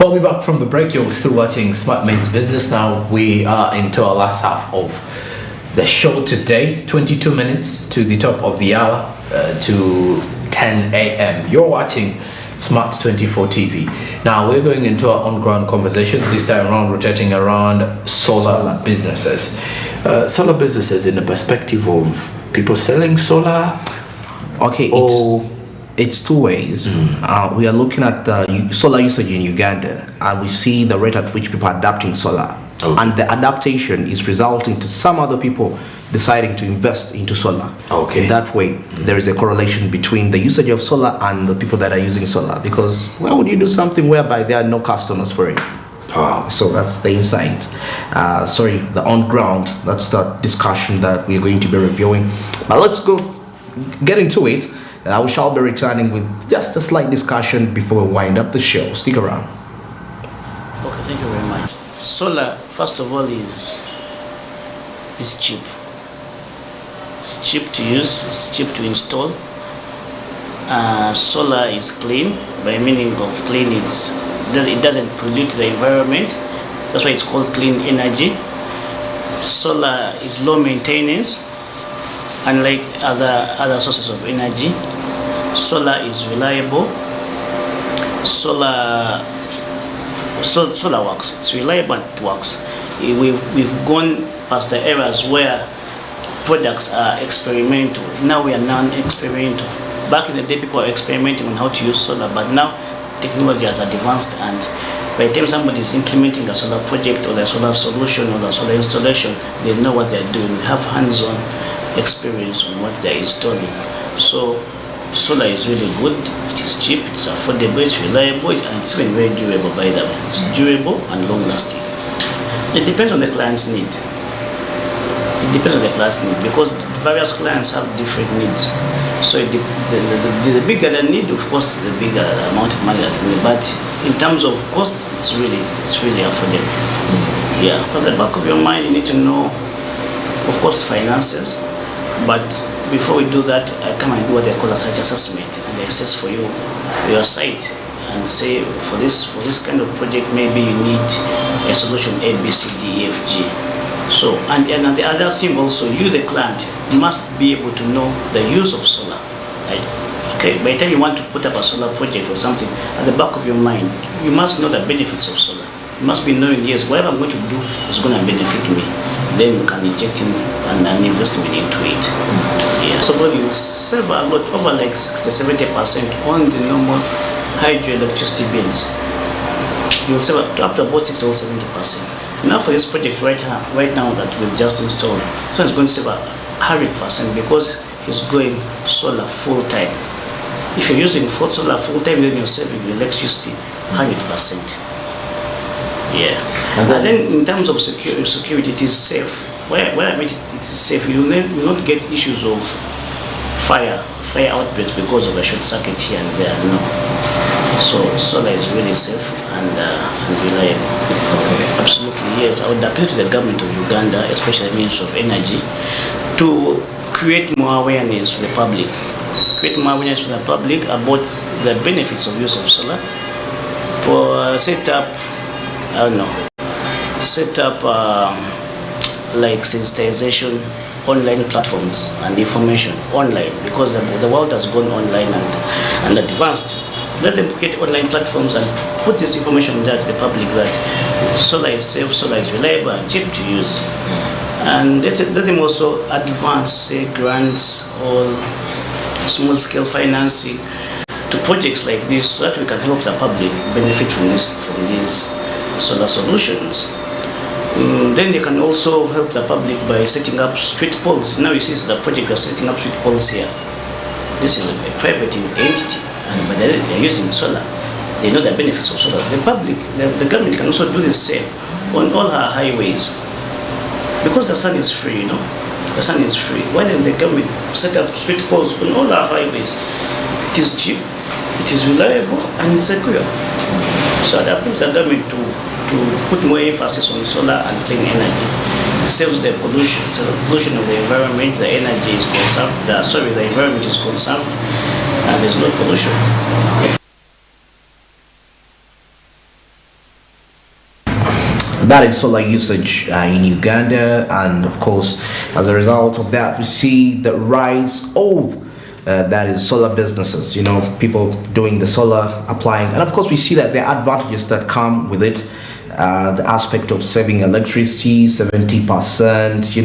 We'll be back from the break. You're still watching Smart Business. Now we are into our last half of the show today. 22 minutes to the top of the hour, to 10 a.m. You're watching Smart24 TV. Now we're going into our on-ground conversation. This time around, rotating around solar businesses. Solar businesses in the perspective of people selling solar. Okay, it's two ways. We are looking at the solar usage in Uganda, and we see the rate at which people are adapting solar. Okay. And the adaptation is resulting to some other people deciding to invest into solar. Okay. In that way, there is a correlation between the usage of solar and the people that are using solar. Because why would you do something whereby there are no customers for it? So that's the insight. The on ground. That's the discussion that we're going to be reviewing. But let's get into it. We shall be returning with just a slight discussion before we wind up the show. Stick around. Okay, thank you very much. Solar, first of all, is cheap. It's cheap to use. It's cheap to install. Solar is clean. By meaning of clean, it doesn't pollute the environment. That's why it's called clean energy. Solar is low maintenance. Unlike other sources of energy, solar is reliable. Solar works. It's reliable and it works. We've gone past the eras where products are experimental. Now we are non-experimental. Back in the day, people were experimenting on how to use solar, but now technology has advanced, and by the time somebody is implementing a solar project or a solar solution or a solar installation, they know what they're doing. They have hands-on experience on what they're installing. So solar is really good. It is cheap, it's affordable, it's reliable, and it's even very durable. By the way, it's durable and long-lasting. It depends on the client's need. Because various clients have different needs. So the bigger the need, of course, the bigger the amount of money that they need. But in terms of cost, it's really affordable. Yeah. At the back of your mind, you need to know, of course, finances. But before we do that, I come and do what I call a site assessment, and I assess for you your site and say for this kind of project, maybe you need a solution A, B, C, D, E, F, G. So and the other thing also, you the client must be able to know the use of solar. Right? Okay, by the time you want to put up a solar project or something, at the back of your mind, you must know the benefits of solar. You must be knowing, yes, whatever I'm going to do is going to benefit me. Then you can inject an investment into it. Yeah. So you save a lot, over like 60-70% on the normal hydroelectricity bills. You'll save up to about 60 or 70%. Now for this project right now that we've just installed, so it's going to save 100% because it's going solar full time. If you're using solar full time, then you're saving electricity 100%. Yeah. And then in terms of security, it is safe. Where I mean it's safe, you will not get issues of fire outbreaks because of a short circuit here and there. No. So solar is really safe and reliable. Okay. Absolutely, yes. I would appeal to the government of Uganda, especially the Ministry of Energy, to create more awareness for the public. About the benefits of use of solar. For set up like sensitization online platforms and information online, because the world has gone online and advanced. Let them create online platforms and put this information there to the public that solar is safe, solar is reliable and cheap to use. And let them also advance, say, grants or small-scale financing to projects like this, so that we can help the public benefit from these solar solutions. Then they can also help the public by setting up street poles. Now you see the project we are setting up street poles here. This is a private entity, but they're using solar. They know the benefits of solar. The public, the government can also do the same on all our highways. Because the sun is free, the sun is free. Why don't the government set up street poles on all our highways? It is cheap, it is reliable, and it's secure. So I appeal to the government to put more emphasis on solar and clean energy. It saves the pollution. So the pollution of the environment, the energy is conserved. The environment is conserved, and there's no pollution. Okay. That is solar usage in Uganda, and of course, as a result of that, we see the rise of that is solar businesses. People doing the solar, applying, and of course, we see that there are advantages that come with it. The aspect of saving electricity 70%,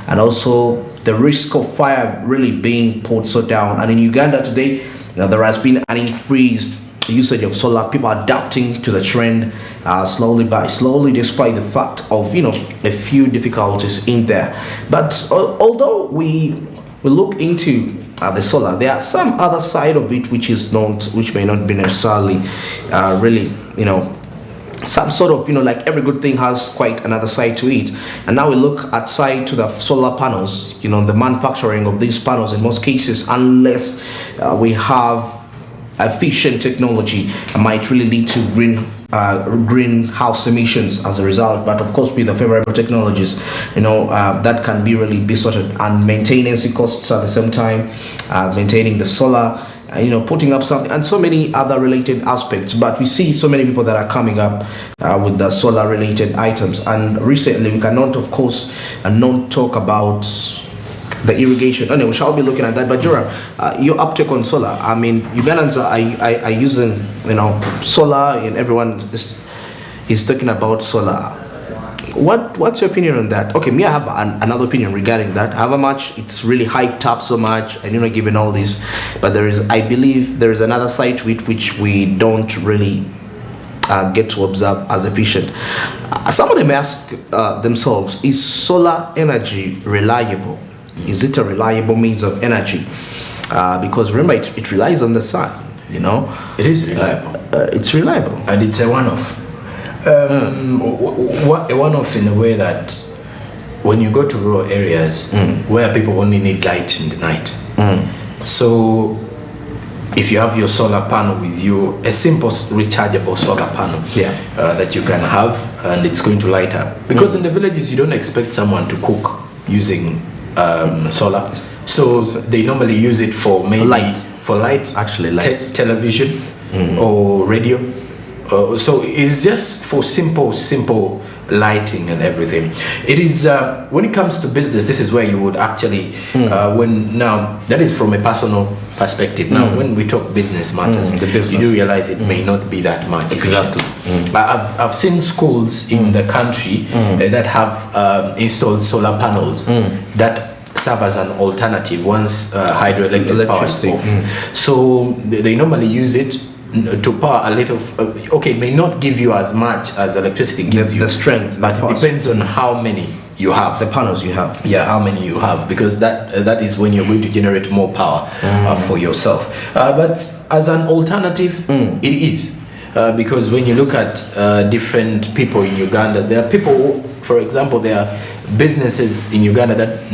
and also the risk of fire really being put so down. And in Uganda today, there has been an increased usage of solar. People are adapting to the trend slowly by slowly, despite the fact of a few difficulties in there. But although we look into the solar, there are some other side of it which may not be necessarily really some sort of like every good thing has quite another side to it. And now we look at side to the solar panels, the manufacturing of these panels in most cases, unless we have efficient technology, might really lead to greenhouse emissions as a result. But of course, with the favorable technologies, that can be really sorted, and maintenance costs at the same time, maintaining the solar, putting up something, and so many other related aspects. But we see so many people that are coming up with the solar related items. And recently, we cannot, of course, not talk about the irrigation. Anyway, we shall be looking at that. But Joram, your uptake on solar, I mean, Ugandans are using solar, and everyone is talking about solar. What's your opinion on that? Okay, me, I have another opinion regarding that. However much it's really hyped up so much, and given all this, but I believe there is another side to it which we don't really get to observe as efficient. Somebody may ask themselves, is solar energy reliable? Is it a reliable means of energy? Because remember, it relies on the sun. It is reliable. It's reliable, and it's a one-off. One-off in a way that when you go to rural areas where people only need light in the night, so if you have your solar panel with you, a simple rechargeable solar panel that you can have, and it's going to light up, because in the villages you don't expect someone to cook using solar, so they normally use it for maybe light, actually light, television or radio. So it's just for simple lighting and everything. It is when it comes to business, this is where you would actually now that is from a personal perspective. Now when we talk business matters, you do realize it may not be that much exactly. I've seen schools in the country that have installed solar panels that serve as an alternative once hydroelectric power is off. So they normally use it to power a little. It may not give you as much as electricity gives you, the strength, but it depends on how many you have, the panels you have. How many you have, because that is when you're going to generate more power for yourself. But as an alternative, it is because when you look at different people in Uganda, there are people, for example, there are businesses in Uganda that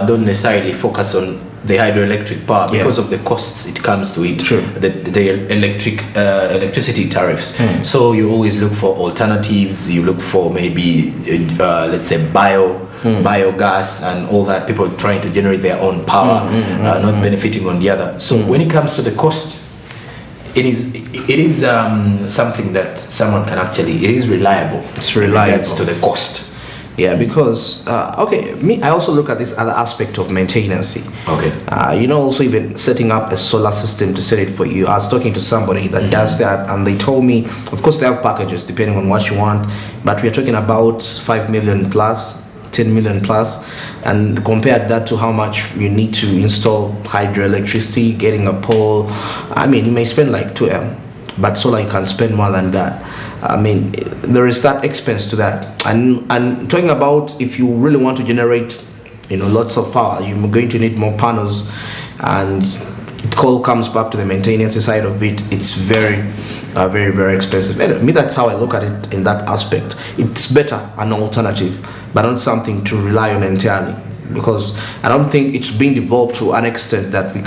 don't necessarily focus on the hydroelectric power because of the costs it comes to it. True. The electricity tariffs. So you always look for alternatives. You look for maybe let's say biogas and all that. People trying to generate their own power, not benefiting on the other. So when it comes to the cost, it is something that someone can actually. It is reliable. It's reliable to the cost. Yeah, because I also look at this other aspect of maintenance. Also even setting up a solar system to set it for you. I was talking to somebody that does that, and they told me, of course, they have packages depending on what you want, but we're talking about 5 million plus, 10 million plus, and compared that to how much you need to install hydroelectricity, getting a pole. I mean, you may spend like 2M, but solar you can spend more than that. I mean, there is that expense to that. And talking about if you really want to generate, lots of power, you're going to need more panels, and it all comes back to the maintenance side of it. It's very, very, very expensive. Anyway, that's how I look at it in that aspect. It's better an alternative, but not something to rely on entirely, because I don't think it's been developed to an extent that we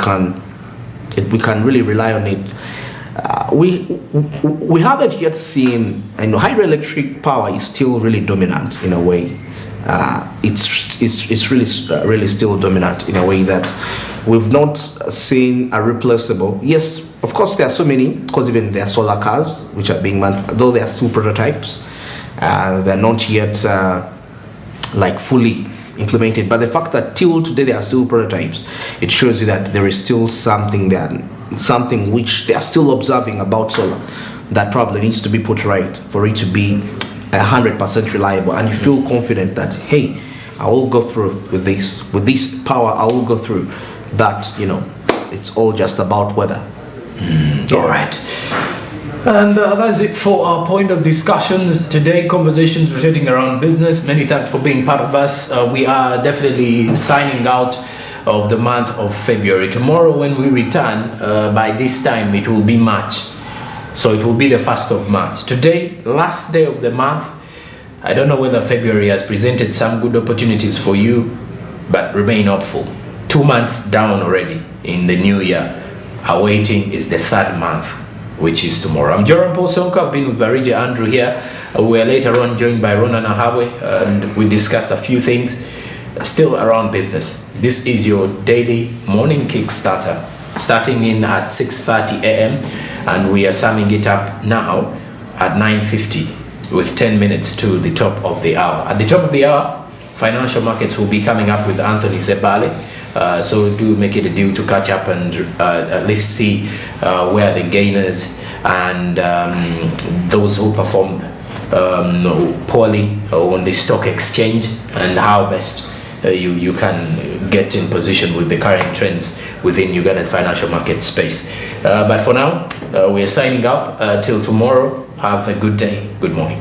can really rely on it. We haven't yet seen, hydroelectric power is still really dominant in a way. It's really still dominant in a way that we've not seen a replaceable. Yes, of course there are so many, because even there are solar cars which are being manufactured, though they are still prototypes. They're not yet like fully implemented. But the fact that till today they are still prototypes, it shows you that there is still something which they are still observing about solar that probably needs to be put right for it to be 100% reliable. And you feel confident that, hey, I will go through with this power, I will go through that. It's all just about weather. All right. And that's it for our point of discussion today. Conversations rotating around business. Many thanks for being part of us. We are definitely signing out of the month of February. Tomorrow when we return, by this time it will be March. So it will be the 1st of March. Today, last day of the month. I don't know whether February has presented some good opportunities for you, but remain hopeful. 2 months down already in the new year. Awaiting is the 3rd month, which is tomorrow. I'm Joram Paul Sonko. I've been with Barija Andrew here. We are later on joined by Ronan Ahawe, and we discussed a few things still around business. This is your daily morning Kickstarter, starting in at 6:30 a.m. and we are summing it up now at 9:50 with 10 minutes to the top of the hour. At the top of the hour, financial markets will be coming up with Anthony Sebale. So do make it a deal to catch up and at least see where the gainers and those who performed poorly on the stock exchange, and how best you can get in position with the current trends within Uganda's financial market space. But for now, we are signing up till tomorrow. Have a good day. Good morning.